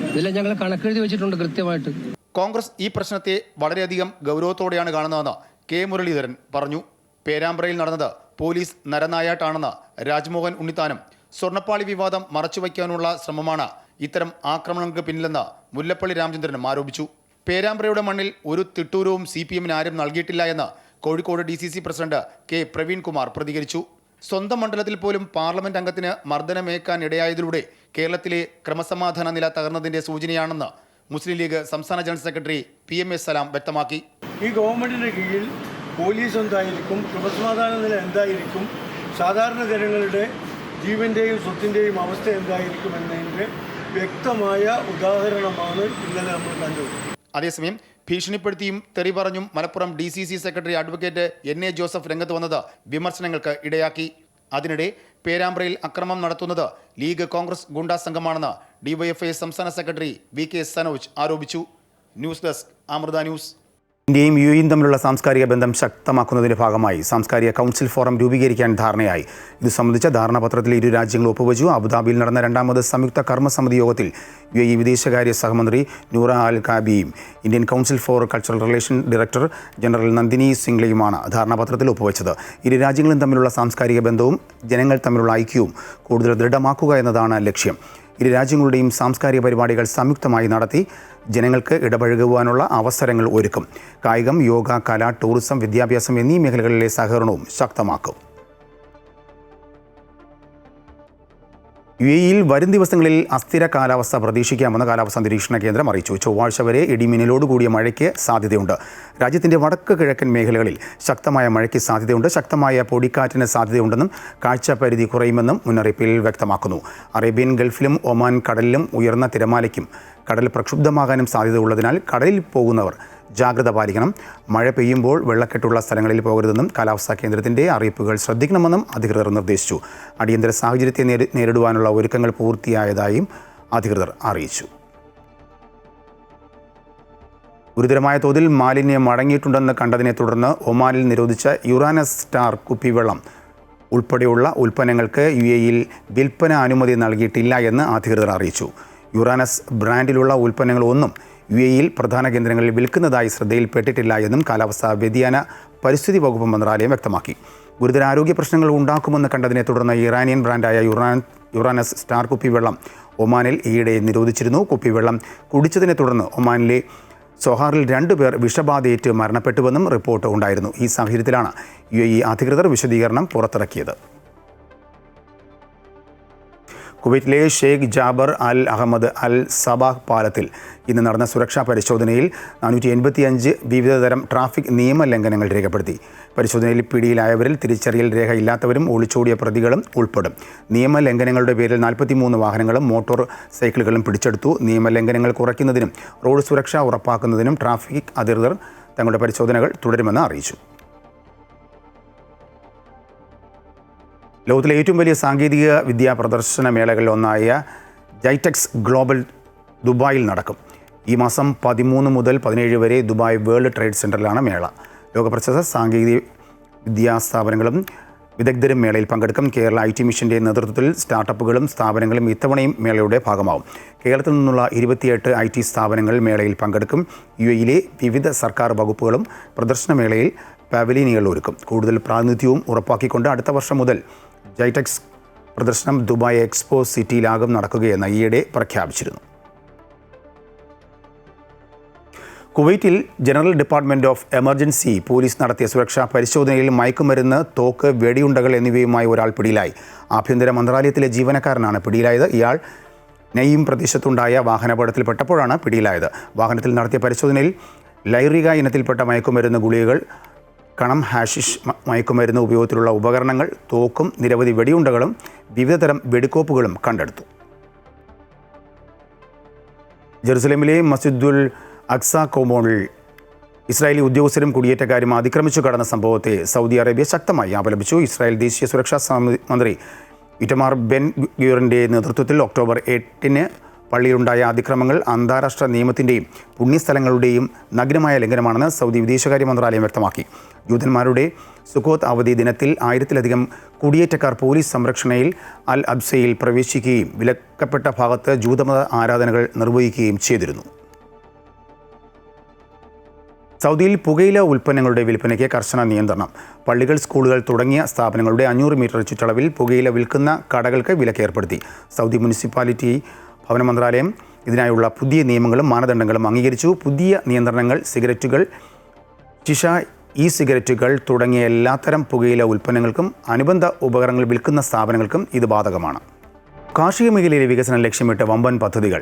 ഇതെല്ലാം ഞങ്ങൾ കണക്കെഴുതി വെച്ചിട്ടുണ്ട് കൃത്യമായിട്ട്. കോൺഗ്രസ് ഈ പ്രശ്നത്തെ വളരെയധികം ഗൗരവത്തോടെയാണ് കാണുന്നതെന്ന് K മുരളീധരൻ പറഞ്ഞു. പേരാമ്പ്രയിൽ നടന്നത് പോലീസ് നരനായാട്ടാണെന്ന് രാജ്മോഹൻ ഉണ്ണിത്താനും സ്വർണ്ണപ്പാളി വിവാദം മറച്ചുവയ്ക്കാനുള്ള ശ്രമമാണ് ഇത്തരം ആക്രമണങ്ങൾക്ക് പിന്നിലെന്ന് മുല്ലപ്പള്ളി രാമചന്ദ്രനും ആരോപിച്ചു. പേരാമ്പ്രയുടെ മണ്ണിൽ ഒരു തിട്ടൂരവും CPMന് ആരും നൽകിയിട്ടില്ല എന്ന് Kozhikode DCC president K Praveenkumar പ്രതികരിച്ചു. സ്വന്തം മണ്ഡലത്തിൽ പോലും പാർലമെന്റ് അംഗത്തിന് മർദ്ദനമേക്കാൻ ഇടയായതിലൂടെ കേരളത്തിലെ ക്രമസമാധാന നില തകർന്നതിന്റെ സൂചനയാണെന്ന് മുസ്ലിം ലീഗ് സംസ്ഥാന ജനറൽ സെക്രട്ടറി PMS സലാം വ്യക്തമാക്കി. ഈ ഗവൺമെന്റിന്റെ കീഴിൽ പോലീസ് എന്തായിരിക്കും, ക്രമസമാധാന നില എന്തായിരിക്കും, സാധാരണ ജനങ്ങളുടെ ജീവന്റെയും സ്വത്തിന്റെയും അവസ്ഥ എന്തായിരിക്കും എന്നതിന്റെ വ്യക്തമായ ഉദാഹരണമാണ് ഇന്നലെ നമ്മൾ കണ്ടത്. അതേസമയം ഭീഷണിപ്പെടുത്തിയും തെറി പറഞ്ഞും Malappuram DCC secretary advocate NA Joseph രംഗത്ത് വന്നത് വിമർശനങ്ങൾക്ക് ഇടയാക്കി. അതിനിടെ പേരാമ്പ്രയിൽ അക്രമം നടത്തുന്നത് ലീഗ് കോൺഗ്രസ് ഗുണ്ടാ സംഘമാണെന്ന് DYFI സംസ്ഥാന സെക്രട്ടറി VK സനോജ് ആരോപിച്ചു. News desk Amrita news. ഇന്ത്യയും UAEയും തമ്മിലുള്ള സാംസ്കാരിക ബന്ധം ശക്തമാക്കുന്നതിന്റെ ഭാഗമായി സാംസ്കാരിക കൗൺസിൽ ഫോറം രൂപീകരിക്കാൻ ധാരണയായി. ഇത് സംബന്ധിച്ച ധാരണാപത്രത്തിൽ ഇരു രാജ്യങ്ങളും ഒപ്പുവച്ചു. അബുദാബിയിൽ നടന്ന 2ാമത് സംയുക്ത കർമ്മസമിതി യോഗത്തിൽ UAE വിദേശകാര്യ സഹമന്ത്രി നൂറ അൽ കാബിയും Indian council for cultural relation director general Nandini സിംഗ്ലയുമാണ് ധാരണാപത്രത്തിൽ ഒപ്പുവച്ചത്. ഇരു രാജ്യങ്ങളും തമ്മിലുള്ള സാംസ്കാരിക ബന്ധവും ജനങ്ങൾ തമ്മിലുള്ള ഐക്യവും കൂടുതൽ ദൃഢമാക്കുക എന്നതാണ് ലക്ഷ്യം. ഇരു രാജ്യങ്ങളുടെയും സാംസ്കാരിക പരിപാടികൾ സംയുക്തമായി നടത്തി ജനങ്ങൾക്ക് ഇടപഴകുവാനുള്ള അവസരങ്ങൾ ഒരുക്കും. കായികം, യോഗ, കല, ടൂറിസം, വിദ്യാഭ്യാസം എന്നീ മേഖലകളിലെ സഹകരണവും ശക്തമാക്കും. UAEയിൽ വരും ദിവസങ്ങളിൽ അസ്ഥിര കാലാവസ്ഥ പ്രതീക്ഷിക്കാമെന്ന് കാലാവസ്ഥാ നിരീക്ഷണ കേന്ദ്രം അറിയിച്ചു. ചൊവ്വാഴ്ച വരെ ഇടിമിന്നലോടുകൂടിയ മഴയ്ക്ക് സാധ്യതയുണ്ട്. രാജ്യത്തിൻ്റെ വടക്ക് കിഴക്കൻ മേഖലകളിൽ ശക്തമായ മഴയ്ക്ക് സാധ്യതയുണ്ട്. ശക്തമായ പൊടിക്കാറ്റിന് സാധ്യതയുണ്ടെന്നും കാഴ്ചപരിധി കുറയുമെന്നും മുന്നറിയിപ്പിൽ വ്യക്തമാക്കുന്നു. അറേബ്യൻ ഗൾഫിലും ഒമാൻ കടലിലും ഉയർന്ന തിരമാലയ്ക്കും കടൽ പ്രക്ഷുബ്ധമാകാനും സാധ്യതയുള്ളതിനാൽ കടലിൽ പോകുന്നവർ ജാഗ്രത പാലിക്കണം. മഴ പെയ്യുമ്പോൾ വെള്ളക്കെട്ടുള്ള സ്ഥലങ്ങളിൽ പോകരുതെന്നും കാലാവസ്ഥാ കേന്ദ്രത്തിൻ്റെ അറിയിപ്പുകൾ ശ്രദ്ധിക്കണമെന്നും അധികൃതർ നിർദ്ദേശിച്ചു. അടിയന്തര സാഹചര്യത്തെ നേരിടുവാനുള്ള ഒരുക്കങ്ങൾ പൂർത്തിയായതായും അധികൃതർ അറിയിച്ചു. ഗുരുതരമായ തോതിൽ മാലിന്യം അടങ്ങിയിട്ടുണ്ടെന്ന് കണ്ടതിനെ തുടർന്ന് ഒമാനിൽ നിരോധിച്ച യുറാനസ് സ്റ്റാർ കുപ്പിവെള്ളം ഉൾപ്പെടെയുള്ള ഉൽപ്പന്നങ്ങൾക്ക് UAEയിൽ വിൽപ്പന അനുമതി നൽകിയിട്ടില്ല എന്ന് അധികൃതർ അറിയിച്ചു. യുറാനസ് ബ്രാൻഡിലുള്ള ഉൽപ്പന്നങ്ങളൊന്നും UAEയിൽ പ്രധാന കേന്ദ്രങ്ങളിൽ വിൽക്കുന്നതായി ശ്രദ്ധയിൽപ്പെട്ടിട്ടില്ല എന്നും കാലാവസ്ഥാ വ്യതിയാന പരിസ്ഥിതി വകുപ്പ് മന്ത്രാലയം വ്യക്തമാക്കി. ഗുരുതര ആരോഗ്യ പ്രശ്നങ്ങൾ ഉണ്ടാക്കുമെന്ന് കണ്ടതിനെ തുടർന്ന് ഇറാനിയൻ ബ്രാൻഡായ യുറാനസ് സ്റ്റാർ കുപ്പിവെള്ളം ഒമാനിൽ ഈയിടെ നിരോധിച്ചിരുന്നു. കുപ്പിവെള്ളം കുടിച്ചതിനെ തുടർന്ന് ഒമാനിലെ സൊഹാറിൽ 2 പേർ വിഷബാധയേറ്റ് മരണപ്പെട്ടുവെന്നും റിപ്പോർട്ട് ഉണ്ടായിരുന്നു. ഈ സാഹചര്യത്തിലാണ് UAE അധികൃതർ വിശദീകരണം പുറത്തിറക്കിയത്. കുവൈറ്റിലെ ഷെയ്ഖ് ജാബർ അൽ അഹമ്മദ് അൽ സബാഹ് പാലത്തിൽ ഇന്ന് നടന്ന സുരക്ഷാ പരിശോധനയിൽ 485 വിവിധതരം ട്രാഫിക് നിയമലംഘനങ്ങൾ രേഖപ്പെടുത്തി. പരിശോധനയിൽ പിടിയിലായവരിൽ തിരിച്ചറിയൽ രേഖ ഇല്ലാത്തവരും ഒളിച്ചോടിയ പ്രതികളും ഉൾപ്പെടും. നിയമലംഘനങ്ങളുടെ പേരിൽ 43 വാഹനങ്ങളും മോട്ടോർ സൈക്കിളുകളും പിടിച്ചെടുത്തു. നിയമലംഘനങ്ങൾ കുറയ്ക്കുന്നതിനും റോഡ് സുരക്ഷ ഉറപ്പാക്കുന്നതിനും ട്രാഫിക് അധികൃതർ തങ്ങളുടെ പരിശോധനകൾ തുടരുമെന്ന് അറിയിച്ചു. ലോകത്തിലെ ഏറ്റവും വലിയ സാങ്കേതിക വിദ്യാ പ്രദർശന മേളകളിൽ ഒന്നായ ജൈറ്റെക്സ് ഗ്ലോബൽ ദുബായിൽ നടക്കും. ഈ മാസം 13 മുതൽ 17 വരെ ദുബായ് വേൾഡ് ട്രേഡ് സെൻ്ററിലാണ് മേള. ലോകപ്രശസ്ത സാങ്കേതിക വിദ്യാ സ്ഥാപനങ്ങളും വിദഗ്ധരും മേളയിൽ പങ്കെടുക്കും. കേരള IT മിഷൻ്റെ നേതൃത്വത്തിൽ സ്റ്റാർട്ടപ്പുകളും സ്ഥാപനങ്ങളും ഇത്തവണയും മേളയുടെ ഭാഗമാവും. കേരളത്തിൽ നിന്നുള്ള 28 IT സ്ഥാപനങ്ങൾ മേളയിൽ പങ്കെടുക്കും. UAE വിവിധ സർക്കാർ വകുപ്പുകളും പ്രദർശനമേളയിൽ പവലിയനുകൾ ഒരുക്കും. കൂടുതൽ പ്രാതിനിധ്യവും ഉറപ്പാക്കിക്കൊണ്ട് അടുത്ത വർഷം മുതൽ ജൈടെക്സ് പ്രദർശനം ദുബായ് എക്സ്പോ സിറ്റിയിലാകും നടക്കുകയെന്ന് ഈയിടെ പ്രഖ്യാപിച്ചിരുന്നു. കുവൈറ്റിൽ general department of emergency police നടത്തിയ സുരക്ഷാ പരിശോധനയിൽ മയക്കുമരുന്ന്, തോക്ക്, വെടിയുണ്ടകൾ എന്നിവയുമായി ഒരാൾ പിടിയിലായി. ആഭ്യന്തര മന്ത്രാലയത്തിലെ ജീവനക്കാരനാണ് പിടിയിലായത്. ഇയാൾ നയീം പ്രദേശത്തുണ്ടായ വാഹനാപകടത്തിൽപ്പെട്ടപ്പോഴാണ് പിടിയിലായത്. വാഹനത്തിൽ നടത്തിയ പരിശോധനയിൽ ലൈറിക ഇനത്തിൽപ്പെട്ട മയക്കുമരുന്ന് ഗുളികകൾ, കണം, ഹാഷിഷ് മയക്കുമരുന്ന് ഉപയോഗത്തിലുള്ള ഉപകരണങ്ങൾ, തോക്കും നിരവധി വെടിയുണ്ടകളും വിവിധതരം വെടിക്കോപ്പുകളും കണ്ടെടുത്തു. ജെറുസലേമിലെ മസ്ജിദുൽ അക്സ കോമ്പൗണ്ടിൽ ഇസ്രായേലി ഉദ്യോഗസ്ഥരും കുടിയേറ്റക്കാരും അതിക്രമിച്ചു കടന്ന സംഭവത്തെ സൗദി അറേബ്യ ശക്തമായി അപലപിച്ചു. ഇസ്രായേൽ ദേശീയ സുരക്ഷാ മന്ത്രി ഇറ്റമാർ ബെൻ ഗ്യൂറിൻ്റെ നേതൃത്വത്തിൽ ഒക്ടോബർ 8 പള്ളിയിലുണ്ടായ അതിക്രമങ്ങൾ അന്താരാഷ്ട്ര നിയമത്തിൻ്റെയും പുണ്യസ്ഥലങ്ങളുടെയും നഗ്നമായ ലംഘനമാണെന്ന് സൗദി വിദേശകാര്യ മന്ത്രാലയം വ്യക്തമാക്കി. ജൂതന്മാരുടെ സുക്കോത്ത് അവധി ദിനത്തിൽ 1000-ലധികം കുടിയേറ്റക്കാർ പോലീസ് സംരക്ഷണയിൽ അൽ അബ്സയിൽ പ്രവേശിക്കുകയും വിലക്കപ്പെട്ട ഭാഗത്ത് ജൂതമത ആരാധനകൾ നിർവഹിക്കുകയും ചെയ്തിരുന്നു. സൗദിയിൽ പുകയില ഉൽപ്പന്നങ്ങളുടെ വിൽപ്പനയ്ക്ക് കർശന നിയന്ത്രണം. പള്ളികൾ, സ്കൂളുകൾ തുടങ്ങിയ സ്ഥാപനങ്ങളുടെ 500 മീറ്റർ ചുറ്റളവിൽ പുകയില വിൽക്കുന്ന കടകൾക്ക് വിലക്ക് ഏർപ്പെടുത്തി. സൗദി മുനിസിപ്പാലിറ്റി ഭവന മന്ത്രാലയം ഇതിനായുള്ള പുതിയ നിയമങ്ങളും മാനദണ്ഡങ്ങളും അംഗീകരിച്ചു. പുതിയ നിയന്ത്രണങ്ങൾ സിഗരറ്റുകൾ, ശിഷ, സിഗരറ്റുകൾ തുടങ്ങിയ എല്ലാത്തരം പുകയില ഉൽപ്പന്നങ്ങൾക്കും അനുബന്ധ ഉപകരണങ്ങൾ വിൽക്കുന്ന സ്ഥാപനങ്ങൾക്കും ഇത് ബാധകമാണ്. കാർഷിക മേഖലയിലെ വികസനം ലക്ഷ്യമിട്ട് വമ്പൻ പദ്ധതികൾ.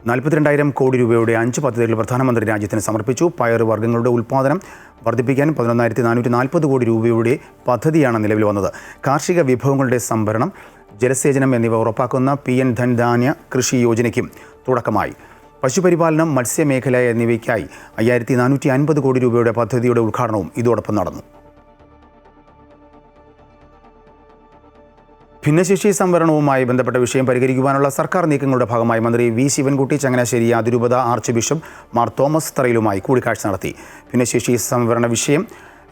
42,000 കോടി രൂപയുടെ 5 പദ്ധതികൾ പ്രധാനമന്ത്രി രാജ്യത്തിന് സമർപ്പിച്ചു. പയർ വർഗ്ഗങ്ങളുടെ ഉൽപ്പാദനം വർദ്ധിപ്പിക്കാൻ 11,440 കോടി രൂപയുടെ പദ്ധതിയാണ് നിലവിൽ വന്നത്. കാർഷിക വിഭവങ്ങളുടെ സംഭരണം, ജലസേചനം എന്നിവ ഉറപ്പാക്കുന്ന PM ധൻ ധാന്യ കൃഷി യോജനയ്ക്കും തുടക്കമായി. പശുപരിപാലനം, മത്സ്യമേഖല എന്നിവയ്ക്കായി 5,450 കോടി രൂപയുടെ പദ്ധതിയുടെ ഉദ്ഘാടനവും ഇതോടൊപ്പം നടന്നു. ഭിന്നശേഷി സംവരണവുമായി ബന്ധപ്പെട്ട വിഷയം പരിഹരിക്കുവാനുള്ള സർക്കാർ നീക്കങ്ങളുടെ ഭാഗമായി മന്ത്രി V ശിവൻകുട്ടി ചങ്ങനാശ്ശേരി അതിരൂപത ആർച്ച് ബിഷപ്പ് മാർ തോമസ് തറയിലുമായി കൂടിക്കാഴ്ച നടത്തി. ഭിന്നശേഷി സംവരണ വിഷയം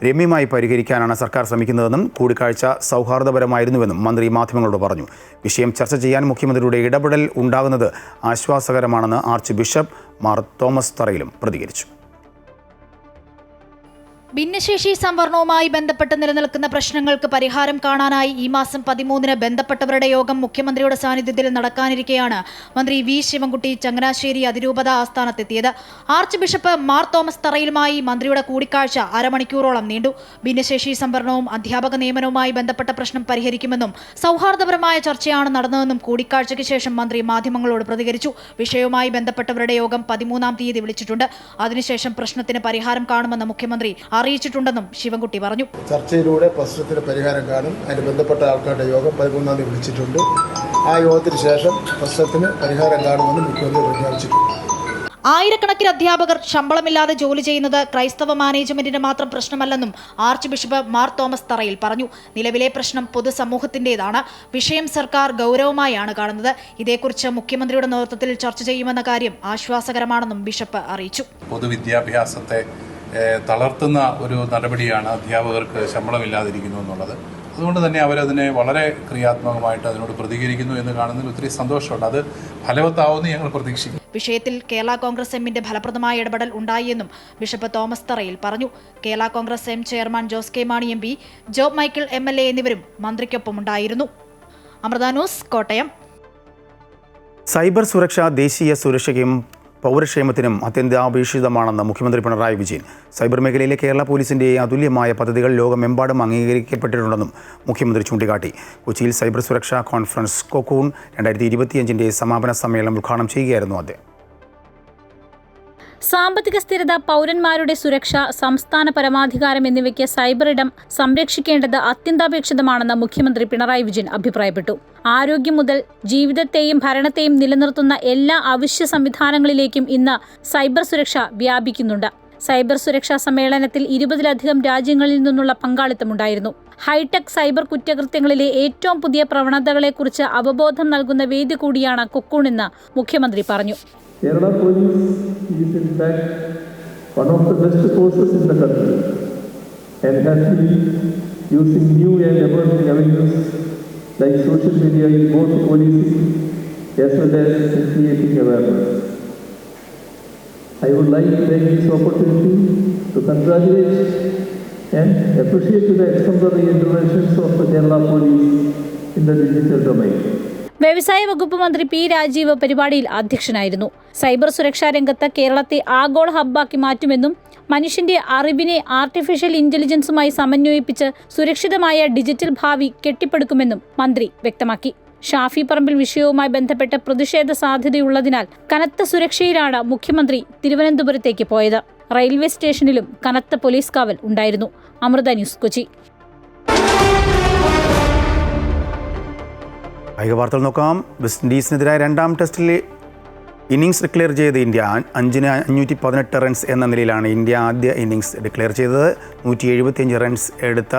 രമ്യമായി പരിഹരിക്കാനാണ് സർക്കാർ ശ്രമിക്കുന്നതെന്നും കൂടിക്കാഴ്ച സൗഹാർദ്ദപരമായിരുന്നുവെന്നും മന്ത്രി മാധ്യമങ്ങളോട് പറഞ്ഞു. വിഷയം ചർച്ച ചെയ്യാൻ മുഖ്യമന്ത്രിയുടെ ഇടപെടൽ ഉണ്ടാകുന്നത് ആശ്വാസകരമാണെന്ന് ആർച്ച് ബിഷപ്പ് മാർ തോമസ് തറയിലും പ്രതികരിച്ചു. ഭിന്നശേഷി സംവരണവുമായി ബന്ധപ്പെട്ട് നിലനിൽക്കുന്ന പ്രശ്നങ്ങൾക്ക് പരിഹാരം കാണാനായി ഈ മാസം 13 ബന്ധപ്പെട്ടവരുടെ യോഗം മുഖ്യമന്ത്രിയുടെ സാന്നിധ്യത്തിൽ നടക്കാനിരിക്കെയാണ് മന്ത്രി V ശിവൻകുട്ടി ചങ്ങനാശ്ശേരി അതിരൂപത ആസ്ഥാനത്തെത്തിയത്. ആർച്ച് ബിഷപ്പ് മാർ തോമസ് തറയിലുമായി മന്ത്രിയുടെ കൂടിക്കാഴ്ച അരമണിക്കൂറോളം നീണ്ടു. ഭിന്നശേഷി സംവരണവും അധ്യാപക നിയമനവുമായി ബന്ധപ്പെട്ട പ്രശ്നം പരിഹരിക്കുമെന്നും സൗഹാർദ്ദപരമായ ചർച്ചയാണ് നടന്നതെന്നും കൂടിക്കാഴ്ചയ്ക്ക് ശേഷം മന്ത്രി മാധ്യമങ്ങളോട് പ്രതികരിച്ചു. വിഷയവുമായി ബന്ധപ്പെട്ടവരുടെ യോഗം 13-ാം തീയതി വിളിച്ചിട്ടുണ്ട്. അതിനുശേഷം പ്രശ്നത്തിന് പരിഹാരം കാണുമെന്ന് മുഖ്യമന്ത്രി അറിയിച്ചിട്ടുണ്ടെന്നും ശിവൻകുട്ടി പറഞ്ഞു. ചർച്ചയിലൂടെ പ്രശ്നത്തിന് പരിഹാരം കാണും. അതിന് ബന്ധപ്പെട്ട ആൾക്കാരുടെ യോഗം 13-ാം തീയതി വിളിച്ചിട്ടുണ്ട്. ആ യോഗത്തിന് ശേഷം പ്രശ്നത്തിന് പരിഹാരം കാണുമെന്ന് മുഖ്യമന്ത്രി പ്രഖ്യാപിച്ചിട്ടുണ്ട്. ആയിരക്കണക്കിന് അധ്യാപകർ ശമ്പളമില്ലാതെ ജോലി ചെയ്യുന്നത് ക്രൈസ്തവ മാനേജ്മെന്റിന് മാത്രം പ്രശ്നമല്ലെന്നും ആർച്ച് ബിഷപ്പ് മാർ തോമസ് തറയിൽ പറഞ്ഞു. നിലവിലെ പ്രശ്നം പൊതുസമൂഹത്തിൻ്റെതാണ്. വിഷയം സർക്കാർ ഗൗരവമായാണ് കാണുന്നത്. ഇതേക്കുറിച്ച് മുഖ്യമന്ത്രിയുടെ നേതൃത്വത്തിൽ ചർച്ച ചെയ്യുമെന്ന കാര്യം ആശ്വാസകരമാണെന്നും ബിഷപ്പ് അറിയിച്ചു. പൊതുവിദ്യാഭ്യാസത്തെ തളർത്തുന്ന ഒരു നടപടിയാണ് അധ്യാപകർക്ക് ശമ്പളമില്ലാതിരിക്കുന്നു എന്നുള്ളത്. അതുകൊണ്ട് തന്നെ അവരതിനെ വളരെ ക്രിയാത്മകമായിട്ട് അതിനോട് പ്രതികരിക്കുന്നു എന്ന് കാണുന്നതിൽ ഒത്തിരി സന്തോഷമുണ്ട്. അത് ഫലവത്താവുമെന്ന് ഞങ്ങൾ പ്രതീക്ഷിക്കുന്നു. വിഷയത്തിൽ കേരള കോൺഗ്രസ് എമ്മിന്റെ ഫലപ്രദമായ ഇടപെടൽ ഉണ്ടായെന്നും ബിഷപ്പ് തോമസ് തറയിൽ പറഞ്ഞു. Kerala Congress M chairman Jose K Mani MP, job Michael MLA എന്നിവരും മന്ത്രിക്കൊപ്പമുണ്ടായിരുന്നു. അമൃത ന്യൂസ്, കോട്ടയം. സൈബർ സുരക്ഷ ദേശീയ സുരക്ഷയ്ക്കും പൗരക്ഷേമത്തിനും അത്യന്താപേക്ഷിതമാണെന്ന് മുഖ്യമന്ത്രി പിണറായി വിജയൻ. സൈബർ മേഖലയിലെ കേരള പോലീസിൻ്റെ അതുല്യമായ പദ്ധതികൾ ലോകമെമ്പാടും അംഗീകരിക്കപ്പെട്ടിട്ടുണ്ടെന്നും മുഖ്യമന്ത്രി ചൂണ്ടിക്കാട്ടി. കൊച്ചിയിൽ സൈബർ സുരക്ഷാ കോൺഫറൻസ് കൊക്കൂൺ 2025 സമാപന സമ്മേളനം ഉദ്ഘാടനം ചെയ്യുകയായിരുന്നു അദ്ദേഹം. സാമ്പത്തിക സ്ഥിരത, പൗരന്മാരുടെ സുരക്ഷ, സംസ്ഥാന പരമാധികാരം എന്നിവയ്ക്ക് സൈബർ ഇടം സംരക്ഷിക്കേണ്ടത് അത്യന്താപേക്ഷിതമാണെന്ന് മുഖ്യമന്ത്രി പിണറായി വിജയൻ അഭിപ്രായപ്പെട്ടു. ആരോഗ്യം മുതൽ ജീവിതത്തെയും ഭരണത്തെയും നിലനിർത്തുന്ന എല്ലാ അവശ്യ സംവിധാനങ്ങളിലേക്കും ഇന്ന് സൈബർ സുരക്ഷ വ്യാപിക്കുന്നുണ്ട്. സൈബർ സുരക്ഷാ സമ്മേളനത്തിൽ 20-ലധികം രാജ്യങ്ങളിൽ നിന്നുള്ള പങ്കാളിത്തമുണ്ടായിരുന്നു. ഹൈടെക് സൈബർ കുറ്റകൃത്യങ്ങളിലെ ഏറ്റവും പുതിയ പ്രവണതകളെക്കുറിച്ച് അവബോധം നൽകുന്ന വേദി കൂടിയാണ് കൊക്കൂണെന്ന് മുഖ്യമന്ത്രി പറഞ്ഞു. Kerala Police is in fact one of the best forces in the country and has been using new and emerging avenues like social media in both policing as well as in creating awareness. I would like to take this opportunity to congratulate and appreciate the exemplary interventions of the Kerala Police in the digital domain. വ്യവസായ വകുപ്പ് മന്ത്രി P Rajeev പരിപാടിയിൽ അധ്യക്ഷനായിരുന്നു. Cyber സുരക്ഷാ രംഗത്ത് കേരളത്തെ ആഗോള ഹബ്ബാക്കി മാറ്റുമെന്നും മനുഷ്യന്റെ അറിവിനെ ആർട്ടിഫിഷ്യൽ ഇന്റലിജൻസുമായി സമന്വയിപ്പിച്ച് സുരക്ഷിതമായ ഡിജിറ്റൽ ഭാവി കെട്ടിപ്പടുക്കുമെന്നും മന്ത്രി വ്യക്തമാക്കി. ഷാഫി പറമ്പിൽ വിഷയവുമായി ബന്ധപ്പെട്ട് പ്രതിഷേധ സാധ്യതയുള്ളതിനാൽ കനത്ത സുരക്ഷയിലാണ് മുഖ്യമന്ത്രി തിരുവനന്തപുരത്തേക്ക് പോയത്. റെയിൽവേ സ്റ്റേഷനിലും കനത്ത പോലീസ് കാവൽ ഉണ്ടായിരുന്നു. അമൃത ന്യൂസ്, കൊച്ചി. കായിക വാർത്തകൾ നോക്കാം. വെസ്റ്റ് ഇൻഡീസിനെതിരായ രണ്ടാം ടെസ്റ്റിൽ ഇന്നിംഗ്സ് ഡിക്ലെയർ ചെയ്ത് ഇന്ത്യ 518 റൺസ് എന്ന നിലയിലാണ് ഇന്ത്യ ആദ്യ ഇന്നിംഗ്സ് ഡിക്ലെയർ ചെയ്തത്. 175 റൺസ് എടുത്ത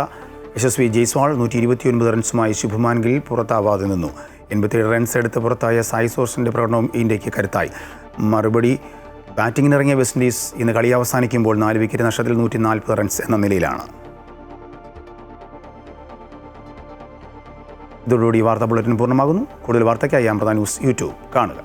യശസ്വി ജയ്സ്വാൾ 129 റൺസുമായി ശുഭ്മാൻ ഗിൽ പുറത്താവാതെ നിന്നു. 87 റൺസ് എടുത്ത് പുറത്തായ സായി സോഴ്സിൻ്റെ പ്രകടനവും ഇന്ത്യക്ക് കരുത്തായി. മറുപടി ബാറ്റിങ്ങിനിറങ്ങിയ വെസ്റ്റ് ഇൻഡീസ് ഇന്ന് കളി അവസാനിക്കുമ്പോൾ 4 വിക്കറ്റ് നഷ്ടത്തിൽ 140 റൺസ് എന്ന നിലയിലാണ്. ഇതോടുകൂടി വാർത്താ ബുള്ളറ്റിൻ പൂർണ്ണമാകുന്നു. കൂടുതൽ വാർത്തയ്ക്കായി അമൃത ന്യൂസ് യൂട്യൂബ് കാണുക.